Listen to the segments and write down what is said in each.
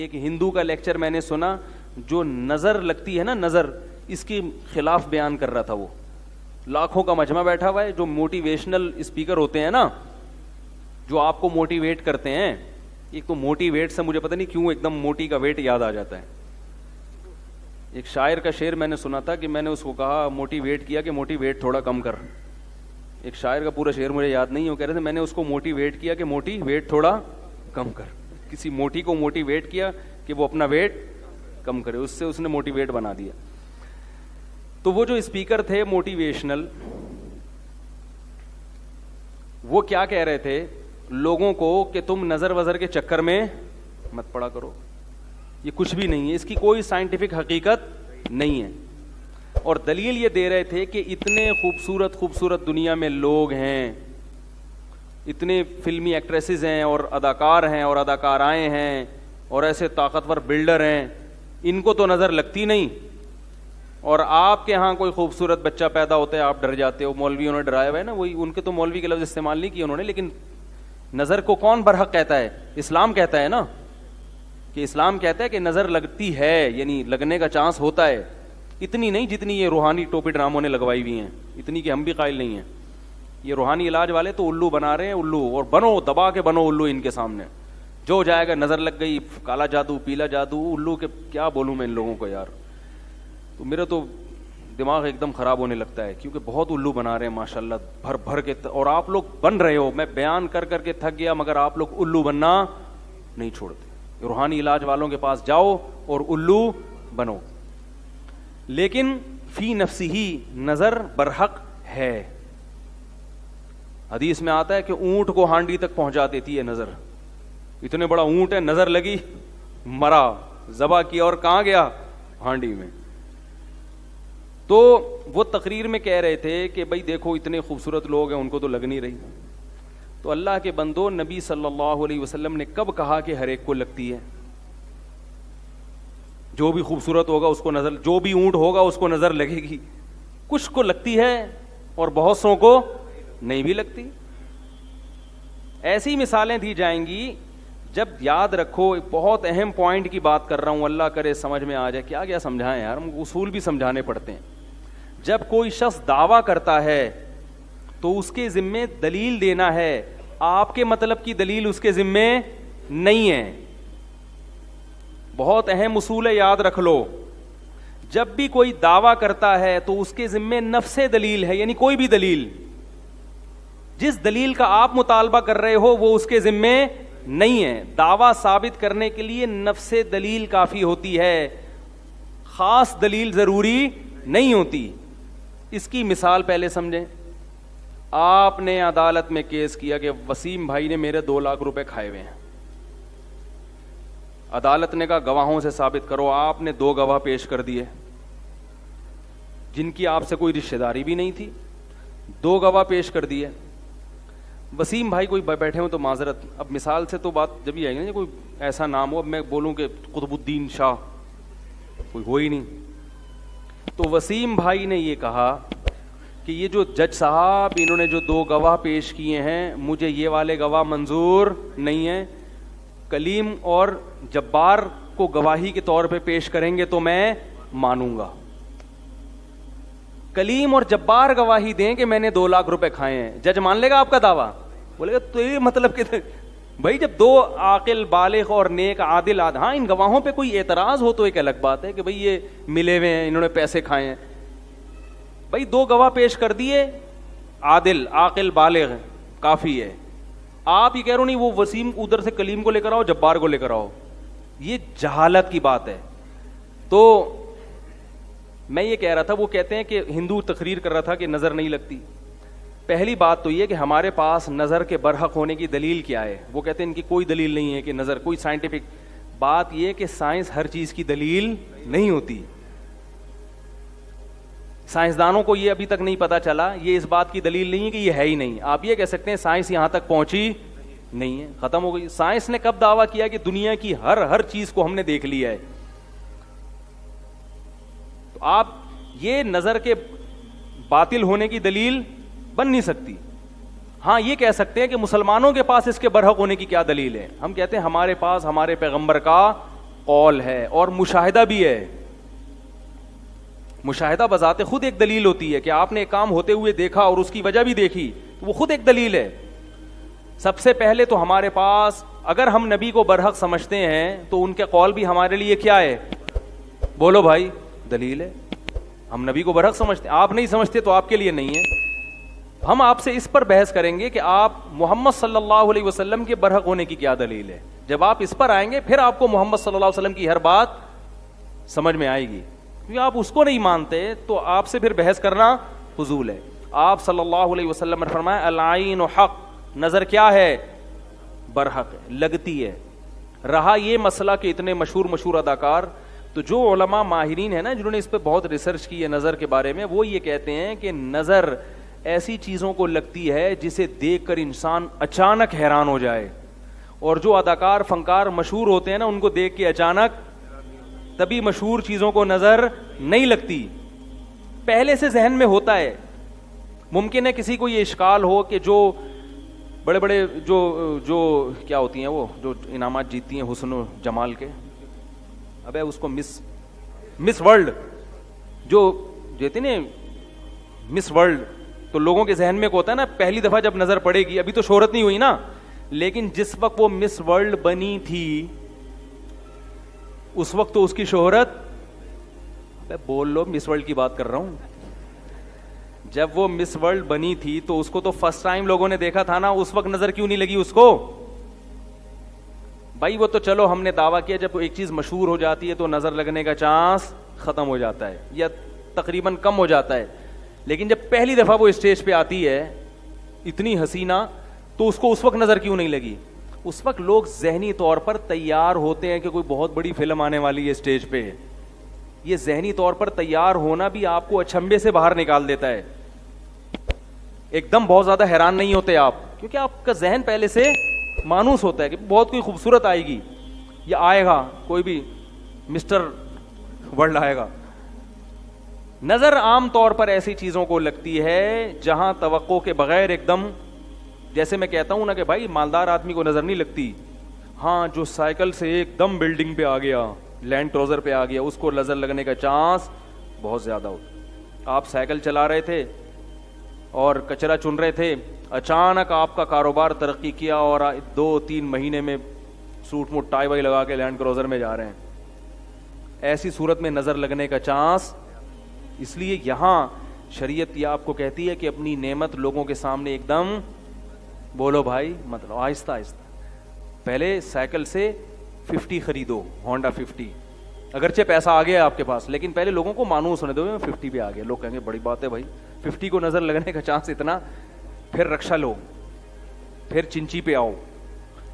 ایک ہندو کا لیکچر میں نے سنا جو نظر لگتی ہے نا، نظر، اس کے خلاف بیان کر رہا تھا. وہ لاکھوں کا مجمع بیٹھا ہوا ہے. جو موٹیویشنل اسپیکر ہوتے ہیں نا، جو آپ کو موٹیویٹ کرتے ہیں، ایک تو موٹیویٹ سے مجھے پتہ نہیں کیوں ایک دم موٹی کا ویٹ یاد آ جاتا ہے. ایک شاعر کا شعر میں نے سنا تھا کہ میں نے اس کو کہا موٹیویٹ کیا کہ موٹی ویٹ تھوڑا کم کر. ایک شاعر کا پورا شعر مجھے یاد نہیں ہے، وہ کہہ رہے تھے میں نے اس کو موٹیویٹ کیا کہ موٹی ویٹ تھوڑا کم کر. کسی موٹی کو موٹیویٹ کیا کہ وہ اپنا ویٹ کم کرے، اس سے اس نے موٹیویٹ بنا دیا. تو وہ جو اسپیکر تھے موٹیویشنل، وہ کیا کہہ رہے تھے لوگوں کو کہ تم نظر وظر کے چکر میں مت پڑا کرو، یہ کچھ بھی نہیں ہے، اس کی کوئی سائنٹیفک حقیقت نہیں ہے. اور دلیل یہ دے رہے تھے کہ اتنے خوبصورت خوبصورت دنیا میں لوگ ہیں، اتنے فلمی ایکٹریسز ہیں اور اداکار ہیں اور اداکارائیں ہیں اور ایسے طاقتور بلڈر ہیں، ان کو تو نظر لگتی نہیں. اور آپ کے ہاں کوئی خوبصورت بچہ پیدا ہوتا ہے آپ ڈر جاتے ہو. مولویوں نے ڈرایا ہوا ہے نا، وہی ان کے تو مولوی کے لفظ استعمال نہیں کیے انہوں نے، لیکن نظر کو کون برحق کہتا ہے؟ اسلام کہتا ہے نا، کہ اسلام کہتا ہے کہ نظر لگتی ہے، یعنی لگنے کا چانس ہوتا ہے. اتنی نہیں جتنی یہ روحانی ٹوپی ڈراموں نے لگوائی ہوئی ہیں، اتنی کہ ہم بھی قائل نہیں ہیں. یہ روحانی علاج والے تو الو بنا رہے ہیں، الو، اور بنو، دبا کے بنو الو ان کے سامنے. جو جائے گا نظر لگ گئی، کالا جادو، پیلا جادو، الو کے کیا بولوں میں ان لوگوں کو یار. تو میرا تو دماغ ایک دم خراب ہونے لگتا ہے، کیونکہ بہت الو بنا رہے ہیں ماشاءاللہ بھر بھر کے، اور آپ لوگ بن رہے ہو. میں بیان کر کر کے تھک گیا، مگر آپ لوگ الو بننا نہیں چھوڑتے. روحانی علاج والوں کے پاس جاؤ اور الو بنو. لیکن فی نفسی نظر برحق ہے. حدیث میں آتا ہے کہ اونٹ کو ہانڈی تک پہنچا دیتی ہے نظر. اتنے بڑا اونٹ ہے، نظر لگی، مرا، ذبح کیا، اور کہاں گیا؟ ہانڈی میں. تو وہ تقریر میں کہہ رہے تھے کہ بھائی دیکھو اتنے خوبصورت لوگ ہیں، ان کو تو لگ نہیں رہی. تو اللہ کے بندو، نبی صلی اللہ علیہ وسلم نے کب کہا کہ ہر ایک کو لگتی ہے؟ جو بھی خوبصورت ہوگا اس کو نظر، جو بھی اونٹ ہوگا اس کو نظر لگے گی. کچھ کو لگتی ہے اور بہت سو کو نہیں بھی لگتی. ایسی مثالیں دی جائیں گی. جب یاد رکھو، ایک بہت اہم پوائنٹ کی بات کر رہا ہوں، اللہ کرے سمجھ میں آ جائے. کیا کیا سمجھائیں یار، ہم اصول بھی سمجھانے پڑتے ہیں. جب کوئی شخص دعویٰ کرتا ہے تو اس کے ذمے دلیل دینا ہے. آپ کے مطلب کی دلیل اس کے ذمے نہیں ہے. بہت اہم اصول ہے، یاد رکھ لو. جب بھی کوئی دعویٰ کرتا ہے تو اس کے ذمے نفس دلیل ہے، یعنی کوئی بھی دلیل. جس دلیل کا آپ مطالبہ کر رہے ہو وہ اس کے ذمے نہیں ہے. دعویٰ ثابت کرنے کے لیے نفس دلیل کافی ہوتی ہے، خاص دلیل ضروری نہیں ہوتی. اس کی مثال پہلے سمجھیں. آپ نے عدالت میں کیس کیا کہ وسیم بھائی نے میرے 2 لاکھ روپے کھائے ہوئے ہیں. عدالت نے کہا گواہوں سے ثابت کرو. آپ نے 2 گواہ پیش کر دیے جن کی آپ سے کوئی رشتہ داری بھی نہیں تھی. 2 گواہ پیش کر دیے. وسیم بھائی کوئی بیٹھے ہوں تو معذرت، اب مثال سے تو بات جب یہ آئے گی نا، کوئی ایسا نام ہو، اب میں بولوں کہ قطب الدین شاہ، کوئی ہو ہی نہیں. تو وسیم بھائی نے یہ کہا کہ یہ جو جج صاحب انہوں نے جو 2 گواہ پیش کیے ہیں، مجھے یہ والے گواہ منظور نہیں ہیں. کلیم اور جبار کو گواہی کے طور پہ پیش کریں گے تو میں مانوں گا. کلیم اور جبار گواہی دیں کہ میں نے 2 لاکھ روپے کھائے ہیں، جج مان لے گا آپ کا دعویٰ؟ بولے گا تو یہ مطلب کہ بھائی جب 2 عاقل بالغ اور نیک عادل ہاں ان گواہوں پہ کوئی اعتراض ہو تو ایک الگ بات ہے کہ بھئی یہ ملے ہوئے ہیں، انہوں نے پیسے کھائے ہیں. بھئی 2 گواہ پیش کر دیے، عادل عاقل بالغ، کافی ہے. آپ یہ کہہ رہے ہو نہیں وہ وسیم ادھر سے کلیم کو لے کر آؤ، جبار کو لے کر آؤ. یہ جہالت کی بات ہے. تو میں یہ کہہ رہا تھا، وہ کہتے ہیں کہ ہندو تقریر کر رہا تھا کہ نظر نہیں لگتی. پہلی بات تو یہ کہ ہمارے پاس نظر کے برحق ہونے کی دلیل کیا ہے. وہ کہتے ہیں ان کی کوئی دلیل نہیں ہے کہ نظر، کوئی سائنٹیفک بات. یہ کہ سائنس ہر چیز کی دلیل نہیں ہوتی. سائنسدانوں کو یہ ابھی تک نہیں پتا چلا، یہ اس بات کی دلیل نہیں ہے کہ یہ ہے ہی نہیں. آپ یہ کہہ سکتے ہیں سائنس یہاں تک پہنچی نہیں ہے، ختم ہو گئی. سائنس نے کب دعویٰ کیا کہ دنیا کی ہر چیز کو ہم نے دیکھ لیا ہے؟ تو آپ یہ نظر کے باطل ہونے کی دلیل بن نہیں سکتی. ہاں یہ کہہ سکتے ہیں کہ مسلمانوں کے پاس اس کے برحق ہونے کی کیا دلیل ہے. ہم کہتے ہیں ہمارے پاس ہمارے پیغمبر کا قول ہے اور مشاہدہ بھی ہے. مشاہدہ بذات خود ایک دلیل ہوتی ہے کہ آپ نے ایک کام ہوتے ہوئے دیکھا اور اس کی وجہ بھی دیکھی, تو وہ خود ایک دلیل ہے. سب سے پہلے تو ہمارے پاس, اگر ہم نبی کو برحق سمجھتے ہیں تو ان کے قول بھی ہمارے لیے کیا ہے؟ بولو بھائی, دلیل ہے. ہم نبی کو برحق سمجھتے ہیں, آپ نہیں سمجھتے تو آپ کے لیے نہیں ہے. ہم آپ سے اس پر بحث کریں گے کہ آپ محمد صلی اللہ علیہ وسلم کے برحق ہونے کی کیا دلیل ہے. جب آپ اس پر آئیں گے پھر آپ کو محمد صلی اللہ علیہ وسلم کی ہر بات سمجھ میں آئے گی. کیونکہ آپ اس کو نہیں مانتے تو آپ سے پھر بحث کرنا فضول ہے. آپ صلی اللہ علیہ وسلم نے فرمایا العین حق, نظر کیا ہے؟ برحق ہے, لگتی ہے. رہا یہ مسئلہ کہ اتنے مشہور اداکار, تو جو علماء ماہرین ہیں نا جنہوں نے اس پہ بہت ریسرچ کی ہے نظر کے بارے میں, وہ یہ کہتے ہیں کہ نظر ایسی چیزوں کو لگتی ہے جسے دیکھ کر انسان اچانک حیران ہو جائے, اور جو اداکار فنکار مشہور ہوتے ہیں نا ان کو دیکھ کے اچانک تبھی مشہور چیزوں کو نظر نہیں لگتی, پہلے سے ذہن میں ہوتا ہے. ممکن ہے کسی کو یہ اشکال ہو کہ جو بڑے بڑے جو کیا ہوتی ہیں وہ جو انعامات جیتتی ہیں حسن و جمال کے, ابے اس کو مس ورلڈ جو دیتے نا مس ورلڈ, تو لوگوں کے ذہن میں کو ہوتا ہے نا پہلی دفعہ جب نظر پڑے گی, ابھی تو شہرت نہیں ہوئی نا, لیکن جس وقت وہ مس ورلڈ بنی تھی اس وقت تو اس کی شہرت, بول لو مس ورلڈ کی بات کر رہا ہوں, جب وہ مس ورلڈ بنی تھی تو اس کو تو فرسٹ ٹائم لوگوں نے دیکھا تھا نا, اس وقت نظر کیوں نہیں لگی اس کو؟ بھائی وہ تو چلو ہم نے دعویٰ کیا جب ایک چیز مشہور ہو جاتی ہے تو نظر لگنے کا چانس ختم ہو جاتا ہے یا تقریباً کم ہو جاتا ہے, لیکن جب پہلی دفعہ وہ اسٹیج پہ آتی ہے اتنی حسینہ, تو اس کو اس وقت نظر کیوں نہیں لگی؟ اس وقت لوگ ذہنی طور پر تیار ہوتے ہیں کہ کوئی بہت بڑی فلم آنے والی ہے اسٹیج پہ. یہ ذہنی طور پر تیار ہونا بھی آپ کو اچھمبے سے باہر نکال دیتا ہے. ایک دم بہت زیادہ حیران نہیں ہوتے آپ, کیونکہ آپ کا ذہن پہلے سے مانوس ہوتا ہے کہ بہت کوئی خوبصورت آئے گی یا آئے گا, کوئی بھی مسٹر ورلڈ آئے گا. نظر عام طور پر ایسی چیزوں کو لگتی ہے جہاں توقع کے بغیر ایک دم, جیسے میں کہتا ہوں نا کہ بھائی مالدار آدمی کو نظر نہیں لگتی, ہاں جو سائیکل سے ایک دم بلڈنگ پہ آ گیا, لینڈ کروزر پہ آ گیا, اس کو نظر لگنے کا چانس بہت زیادہ ہوتا. آپ سائیکل چلا رہے تھے اور کچرا چن رہے تھے, اچانک آپ کا کاروبار ترقی کیا اور 2-3 مہینے میں سوٹ موٹ ٹائی وائی لگا کے لینڈ کروزر میں جا رہے ہیں, ایسی صورت میں نظر لگنے کا چانس. اس لیے یہاں شریعت یہ آپ کو کہتی ہے کہ اپنی نعمت لوگوں کے سامنے ایک دم, بولو بھائی مطلب آہستہ آہستہ, پہلے سائیکل سے 50 خریدو, ہونڈا 50, اگرچہ پیسہ آ گیا آپ کے پاس, لیکن پہلے لوگوں کو مانوس ہونے دو 50 پہ آ گیا, لوگ کہیں گے بڑی بات ہے بھائی 50 کو نظر لگنے کا چانس اتنا. پھر رکشا لو, پھر چنچی پہ آؤ,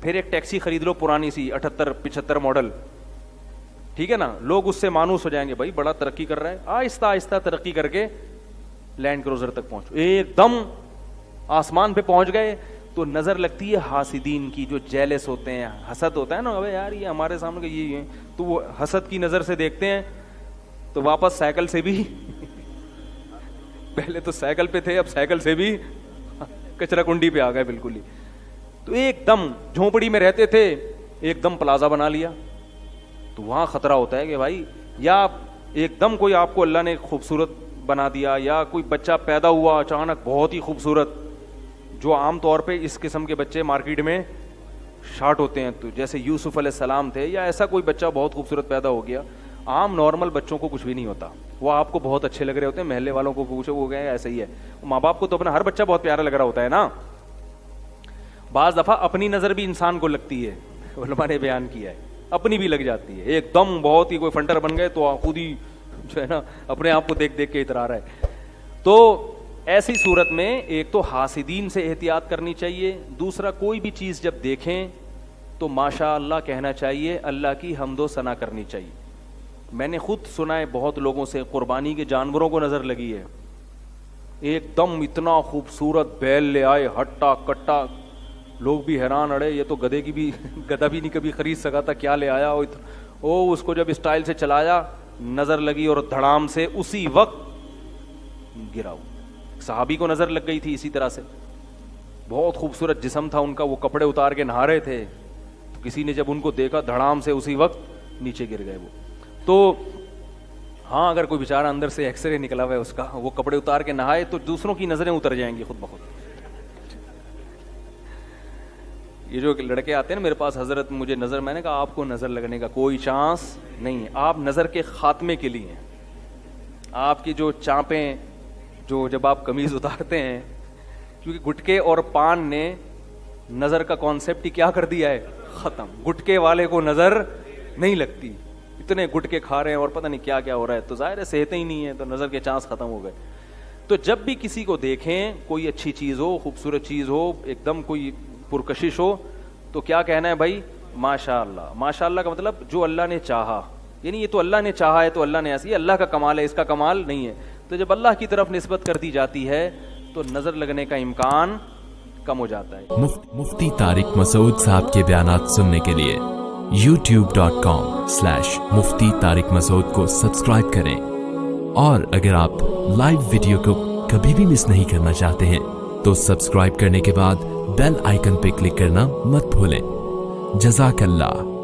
پھر ایک ٹیکسی خرید لو پرانی سی 78-75 ماڈل, ٹھیک ہے نا, لوگ اس سے مانوس ہو جائیں گے بھائی بڑا ترقی کر رہا ہے. آہستہ آہستہ ترقی کر کے لینڈ کروزر تک پہنچو, ایک دم آسمان پہ پہنچ گئے تو نظر لگتی ہے حاسدین کی, جو جیلس ہوتے ہیں, حسد ہوتا ہے نا, ابے یار یہ ہمارے سامنے یہ ہے, تو وہ حسد کی نظر سے دیکھتے ہیں تو واپس سائیکل سے بھی پہلے تو سائیکل پہ تھے, اب سائیکل سے بھی کچرا کنڈی پہ آ گئے بالکل ہی. تو ایک دم جھونپڑی میں رہتے تھے, ایک دم پلازا بنا لیا, تو وہاں خطرہ ہوتا ہے کہ بھائی یا ایک دم کوئی آپ کو اللہ نے خوبصورت بنا دیا, یا کوئی بچہ پیدا ہوا اچانک بہت ہی خوبصورت, جو عام طور پہ اس قسم کے بچے مارکیٹ میں شارٹ ہوتے ہیں, تو جیسے یوسف علیہ السلام تھے, یا ایسا کوئی بچہ بہت خوبصورت پیدا ہو گیا. عام نارمل بچوں کو کچھ بھی نہیں ہوتا, وہ آپ کو بہت اچھے لگ رہے ہوتے ہیں, محلے والوں کو پوچھو وہ گئے ایسا ہی ہے, ماں باپ کو تو اپنا ہر بچہ بہت پیارا لگ رہا ہوتا ہے نا. بعض دفعہ اپنی نظر بھی انسان کو لگتی ہے, علماء نے بیان کیا ہے, اپنی بھی لگ جاتی ہے. ایک دم بہت ہی کوئی فنٹر بن گئے تو خود ہی جو ہے نا اپنے آپ کو دیکھ دیکھ کے اترا رہا ہے. تو ایسی صورت میں ایک تو حاسدین سے احتیاط کرنی چاہیے, دوسرا کوئی بھی چیز جب دیکھیں تو ماشاء اللہ کہنا چاہیے, اللہ کی حمد و ثنا کرنی چاہیے. میں نے خود سنا ہے بہت لوگوں سے, قربانی کے جانوروں کو نظر لگی ہے, ایک دم اتنا خوبصورت بیل لے آئے ہٹا کٹا, لوگ بھی حیران, اڑے یہ تو گدھے کی بھی گدھا بھی نہیں کبھی خرید سکا تھا, کیا لے آیا او. اس کو جب اسٹائل سے چلایا نظر لگی اور دھڑام سے اسی وقت گرا. صحابی کو نظر لگ گئی تھی اسی طرح سے, بہت خوبصورت جسم تھا ان کا, وہ کپڑے اتار کے نہا رہے تھے, تو کسی نے جب ان کو دیکھا دھڑام سے اسی وقت نیچے گر گئے وہ. تو ہاں اگر کوئی بیچارہ اندر سے ایکس رے نکلا ہوا ہے اس کا, وہ کپڑے اتار کے نہائے تو دوسروں کی نظریں اتر جائیں گی خود بخود. یہ جو لڑکے آتے ہیں نا میرے پاس, حضرت مجھے نظر, میں نے کہا آپ کو نظر لگنے کا کوئی چانس نہیں ہے, آپ نظر کے خاتمے کے لیے ہیں. آپ کی جو چانپیں, جو جب آپ قمیض اتارتے ہیں, کیونکہ گٹکے اور پان نے نظر کا کانسیپٹ ہی کیا کر دیا ہے, ختم. گٹکے والے کو نظر نہیں لگتی, اتنے گٹکے کھا رہے ہیں اور پتہ نہیں کیا کیا ہو رہا ہے, تو ظاہر ہے صحتیں ہی نہیں ہے, تو نظر کے چانس ختم ہو گئے. تو جب بھی کسی کو دیکھیں, کوئی اچھی چیز ہو, خوبصورت چیز ہو, ایک دم کوئی پرکشش ہو, تو کیا کہنا ہے بھائی, ماشاء اللہ. ماشاء اللہ کا مطلب جو اللہ نے چاہا, یعنی یہ تو اللہ نے چاہا ہے تو اللہ نے ایسی, اللہ کا کمال ہے, اس کا کمال نہیں ہے. تو جب اللہ کی طرف نسبت کر دی جاتی ہے تو نظر لگنے کا امکان کم ہو جاتا ہے. مفتی طارق مسعود صاحب کے بیانات سننے کے لیے youtube.com/مفتی طارق مسعود کو سبسکرائب کریں, اور اگر آپ لائیو ویڈیو کو کبھی بھی مس نہیں کرنا چاہتے ہیں تو سبسکرائب کرنے کے بعد بیل آئیکن پہ کلک کرنا مت بھولیں. جزاک اللہ.